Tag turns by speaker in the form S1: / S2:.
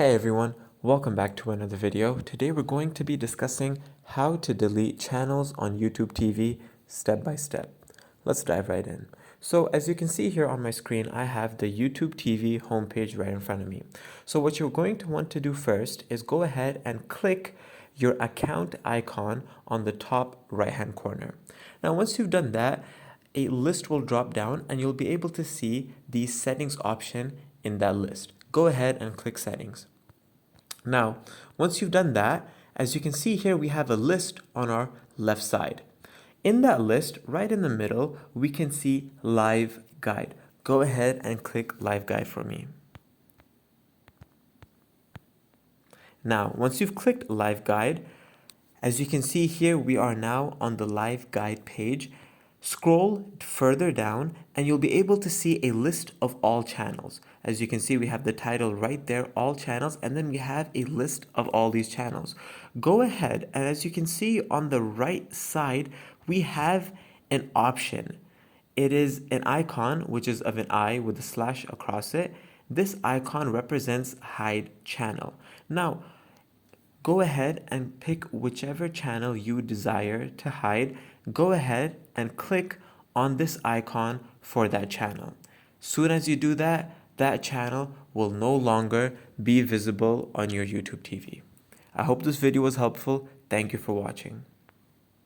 S1: Hey everyone, welcome back to another video. Today we're going to be discussing how to delete channels on YouTube TV step by step. Let's dive right in. So as you can see here on my screen, I have the YouTube TV homepage right in front of me. So what you're going to want to do first is go ahead and click your account icon on the top right hand corner. Now once you've done that, a list will drop down and you'll be able to see the settings option in that list. Go ahead and click settings. Now, once you've done that, as you can see here, we have a list on our left side. In that list, right in the middle, we can see live guide. Go ahead and click live guide for me. Now, once you've clicked live guide, as you can see here, we are now on the live guide page. Scroll further down and you'll be able to see a list of all channels. As you can see, we have the title right there, all channels, and then we have a list of all these channels. Go ahead and as you can see on the right side, we have an option. It is an icon, which is of an eye with a slash across it. This icon represents hide channel. Now, go ahead and pick whichever channel you desire to hide. Go ahead and click on this icon for that channel. Soon as you do that, that channel will no longer be visible on your YouTube TV. I hope this video was helpful. Thank you for watching.